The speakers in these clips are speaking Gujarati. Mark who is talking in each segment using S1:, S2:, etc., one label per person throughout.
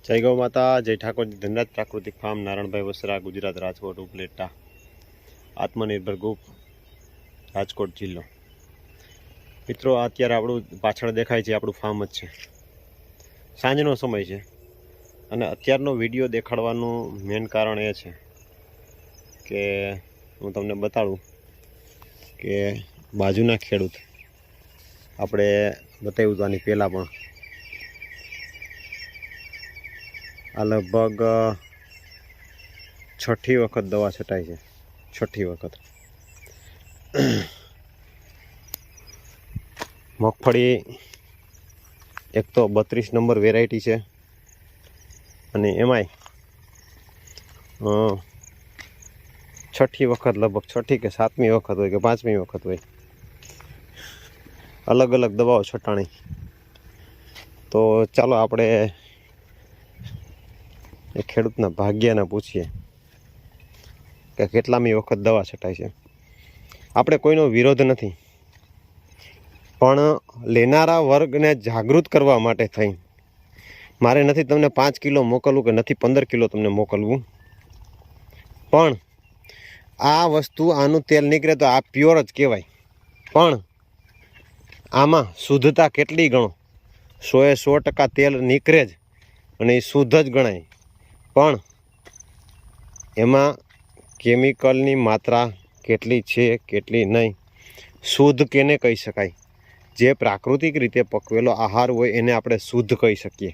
S1: जय गौ माता, जय ठाकुर जी। धनराज प्राकृतिक फार्म, नारायणभाई वसरा, गुजरात, राजकोट, उपलेटा, आत्मनिर्भर ग्रुप, राजकोट जिल्लो। मित्रों, अत्यारे आपणुं पाछळ देखाय छे आपणुं फार्म ज छे। सांजनो समय छे अने अत्यारनो विडियो देखाडवानुं मेन कारण ए छे के हूँ तमने बताडुं के बाजुना खेडूत आपणे बताव्युं तो आनी पहेला पण आ लगभग छठी वखत दवा छटाई है। छठी वखत मगफड़ी एक तो 32 नंबर वेरायटी है अने एमाय छठी वखत लगभग छठी के 7मी वखत हो कि 5मी वखत हो अलग अलग दवाओ छटाणी। तो चलो आपणे खेडूतना भाग्यने पूछीए के केटलामी वखत दवा छटाय छे। आपणे कोईनो विरोध नथी, पण लेनारा वर्गने जागृत करवा माटे थई मारे नथी तमने 5 किलो मोकलवुं के नथी 15 किलो तमने मोकलवुं, पण आ वस्तु आनुं तेल निकळे तो आ प्योर ज कहेवाय। पण आमां शुद्धता केटली गणो, 100% तेल निकळे ज अने शुद्ध ज गणाय, पण एमां केमिकलनी मात्रा केटली छे केटली नहीं, शुद्ध केने कही शकाय। जे प्राकृतिक रीते पकवेलो आहार होय एने आपणे शुद्ध कही शकीए।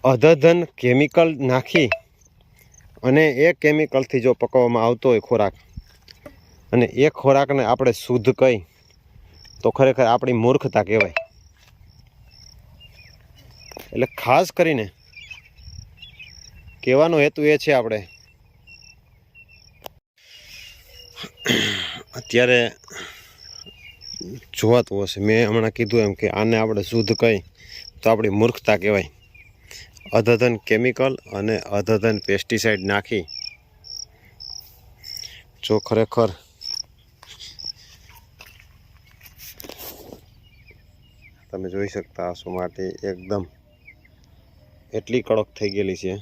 S1: अधधन केमिकल नाखी अने ए केमिकलथी जो पकववामां आवतो होय खोराक अने ए खोराकने आपणे शुद्ध कही तो खरेखर आपणी मूर्खता कहेवाय। एटले खास करीने कहेवानो हेतु ए छे आपणे अत्यारे जोवातो हशे मैं हमणां कीधुं एम के आने आपणे शुद्ध कही तो आपणी मूर्खता कहेवाय। अधधन केमिकल अने अधधन पेस्टिसाइड नाखी जो खरेखर तमे जोई शकता हशो माटी एकदम एटली कड़क थई गेली छे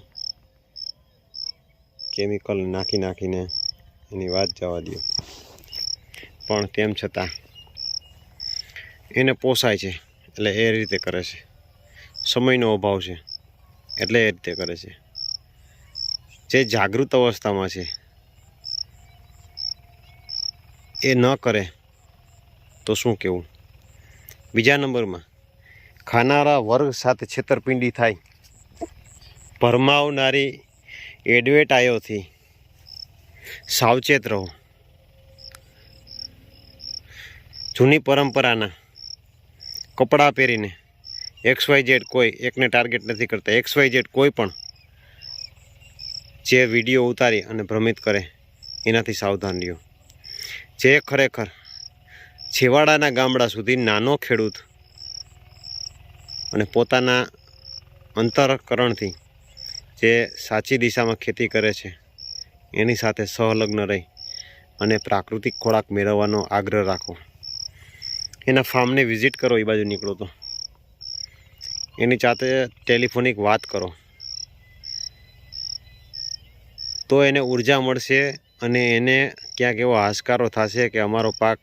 S1: केमिकल नाखी नाखीने एनी वात जवा दो। पण तेम छतां एने पोसाय छे એટલે એ રીતે કરે છે। સમયનો અભાવ છે એટલે એ રીતે કરે છે। જે જાગૃત અવસ્થામાં છે એ ન કરે તો શું કહેવું। બીજા નંબરમાં ખાનારા વર્ગ સાથે છેતરપિંડી થાય, ભરમાવનારી એડવર્ટાઈઝોથી સાવચેત રહો। જૂની પરંપરાના कपड़ा पहरीने XYZ कोई एक ने टार्गेट नहीं करता, XYZ कोई पण जे विडियो उतारी अने भ्रमित करे एनाथी सावधान रहो। जे खरेखर छेवाड़ाना गामड़ा सुधी नानो खेडूत अने पोताना अंतरकरणथी जे साची दिशामां खेती करे छे एनी साथे सहलग्न रही अने प्राकृतिक खोराक मेळवવાનો आग्रह राखो। एना फार्म ने विजिट करो, ए बाजू निकलो तो एनी साथे टेलिफोनिक बात करो तो एने ऊर्जा मळशे अने एने क्यांक एवो हाशकारो थशे के अमारो पाक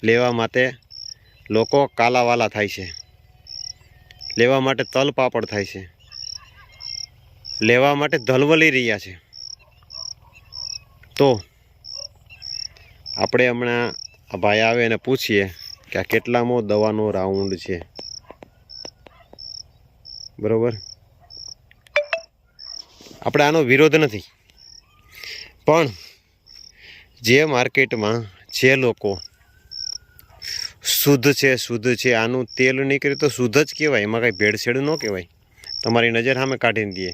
S1: लेवा माटे लोको कालावाला थाय छे, लेवा माटे तल पापड़ थाय छे, लेवा माटे धलवली रह्या छे। तो आपणे हमणां आ भाई आवे ने पूछीए कि आ केटलामो दवानो राउंड छे, बरोबर। आपणे आनो विरोध नथी, पण जे मार्केटमां जे लोको शुद्ध छे आनुं तेल निकळे तो शुद्ध ज कहेवाय, एमां कांई भेड़सेड़ न कहेवाय। तमारी नजर सामे काढीने दीए,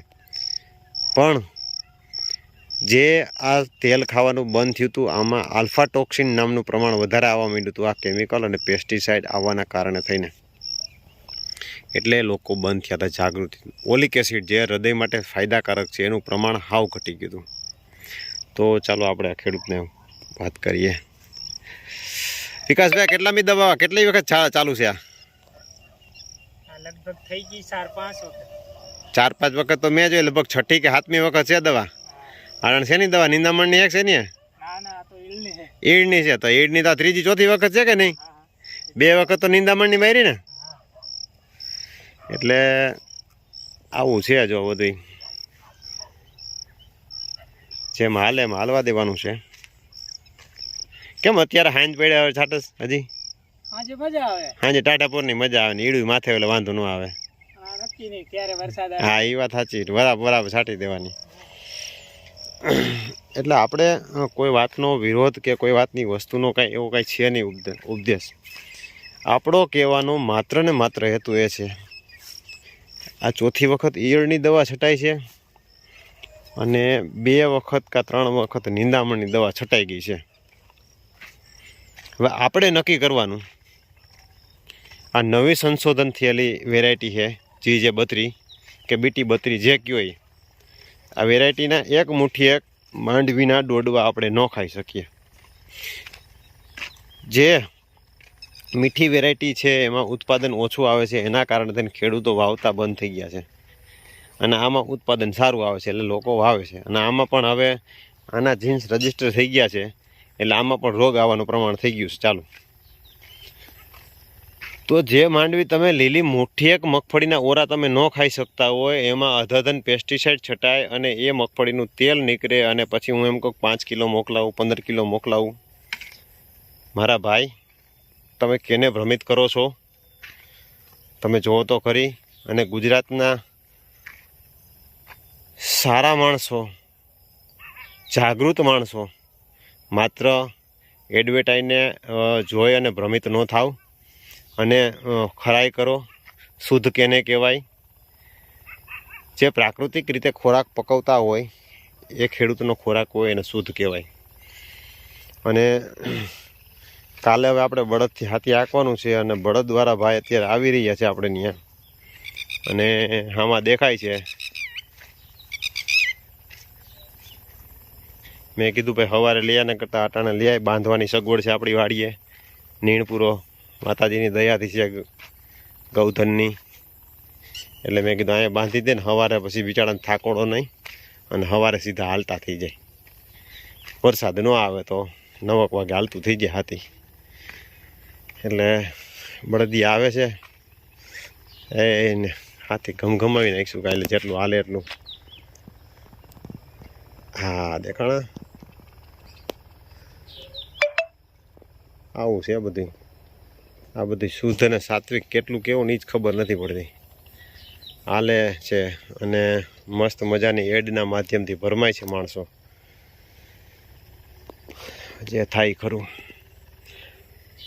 S1: पण जे आ तेल खावानुं बंध थयुं हतुं आमां आल्फा टॉक्सिन नामनुं प्रमाण वधारे आववा मांड्युं हतुं आ केमिकल अने पेस्टिसाइड आववाना कारणे थईने, एटले लोको बंध थया हता जागृति। ओलिक एसिड जे हृदय माटे फायदाकारक छे एनुं प्रमाण हाव घटी गयुं हतुं। तो चलो आपणे आ खेडूतने वात करीए। विकासभाई केटलामी दवा केटली वखत चालू छे? आ
S2: लगभग થઈ ગઈ 4-5 વખત।
S1: 4-5 વખત તો મેં જોઈ, લગભગ 6ઠી કે 7મી વખત છે દવા. કારણ શેની દવા? નિંદામણની એક છે ને? ઈડની છે. તો ઈડની તો 3જી 4થી વખત છે કે નહીં? 2 વખત તો નિંદામણની મારી ને. એટલે આવું છે જો બધું. જેમ હાલે એમ હાલવા દેવાનું છે. કેમ અત્યારે હાંજ પડ્યા હવે છાટસ હજી?
S2: આજે મજા આવે.
S1: હાંજે ટાટાપોરની મજા આવે ને ઈડું માથે એટલે વાંધો ન આવે.
S2: નક્કી નહીં ક્યારે વરસાદ આવે.
S1: હા એ વાત સાચી. બરાબર છાંટી દેવાની. એટલે આપણે કોઈ વાતનો વિરોધ કે કોઈ વાતની વસ્તુનો કાંઈ એવો કાંઈ છે નહીં ઉપદેશ. આપણો કહેવાનો માત્ર ને માત્ર હેતુ એ છે, આ 4થી વખત ઈયળની દવા છટાઈ છે અને 2 વખત કે 3 વખત નિંદામણની દવા છટાઈ ગઈ છે. હવે આપણે નક્કી કરવાનું, આ નવી સંશોધન થયેલી વેરાયટી છે GJ32 કે BT32 જે કયો એ, આ વેરાયટીના એક મુઠ્ઠી એક માંડવીના ડોડવા આપણે ન ખાઈ શકીએ. જે મીઠી વેરાયટી છે એમાં ઉત્પાદન ઓછું આવે છે, એના કારણે તેને ખેડૂતો વાવતા બંધ થઈ ગયા છે. અને આમાં ઉત્પાદન સારું આવે છે એટલે લોકો વાવે છે. અને આમાં પણ હવે આના જીન્સ રજીસ્ટર થઈ ગયા છે એટલે આમાં પણ રોગ આવવાનું પ્રમાણ થઈ ગયું છે ચાલુ. તો જે માંડવી તમે લીલી મુઠ્ઠી એક મગફળીના ઓરા તમે ન ખાઈ શકતા હોય, એમાં અધધન પેસ્ટિસાઇડ છટાય અને એ મગફળીનું તેલ નીકળે અને પછી હું એમ કહું 5 કિલો મોકલાવું, 15 કિલો મોકલાવું. મારા ભાઈ, તમે કેને ભ્રમિત કરો છો? તમે જુઓ તો ખરી. અને ગુજરાતના સારા માણસો, જાગૃત માણસો માત્ર એડવર્ટાઈને જોઈ અને ભ્રમિત ન થાવ અને ખરાઈ કરો. શુદ્ધ કેને કહેવાય? જે પ્રાકૃતિક રીતે ખોરાક પકવતા હોય એ ખેડૂતનો ખોરાક હોય એને શુદ્ધ કહેવાય. અને કાલે હવે આપણે બળદથી હાથી હાંકવાનું છે અને બળદ દ્વારા ભાઈ અત્યારે આવી રહ્યા છે આપણે ત્યાં. અને આમાં દેખાય છે, મેં કીધું ભાઈ સવારે લઈ આને કરતાં અટાણે લઈ આવી, બાંધવાની સગવડ છે આપણી વાડીએ. નીણપુરો માતાજીની દયાથી છે ગૌધનની, એટલે મેં કીધું અહીંયા બાંધી દે ને સવારે પછી બિચારાને થાકોડો નહીં અને સવારે સીધા હાલતા થઈ જાય. વરસાદ ન આવે તો 9 વાગે હાલતું થઈ જાય હાથી. એટલે બળદી આવે છે એને હાથી ઘમઘમાવી નાખીશું કાલે, જેટલું હાલે એટલું. હા દેખાણા. આવું છે બધું. આ બધું શુદ્ધ અને સાત્વિક કેટલું કેવું ની જ ખબર નથી પડતી. હાલે છે અને મસ્ત મજાની એડના માધ્યમથી ભરમાય છે માણસો. જે થાય ખરું.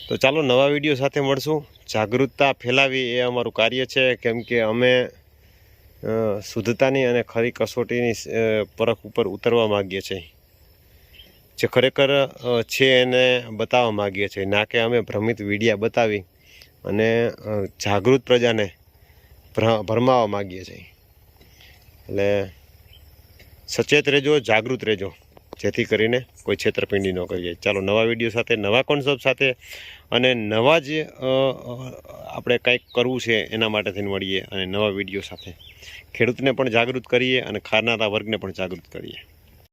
S1: તો ચાલો નવા વિડીયો સાથે મળશું. જાગૃતતા ફેલાવી એ અમારું કાર્ય છે, કેમ કે અમે શુદ્ધતાની અને ખરી કસોટીની પરખ ઉપર ઉતરવા માગીએ છીએ. જે ખરેખર છે એને બતાવવા માગીએ છીએ, ના કે અમે ભ્રમિત વિડીયા બતાવી અને જાગૃત પ્રજાને ભરમાવવા માગીએ છીએ. એટલે સચેત રહેજો, જાગૃત રહેજો, જેથી કરીને કોઈ છેતરપિંડી ન કરીએ. ચાલો નવા વિડીયો સાથે, નવા કોન્સેપ્ટ સાથે અને નવા જ આપણે કંઈક કરવું છે એના માટે થઈને મળીએ અને નવા વિડીયો સાથે ખેડૂતને પણ જાગૃત કરીએ અને ખાનારા વર્ગને પણ જાગૃત કરીએ.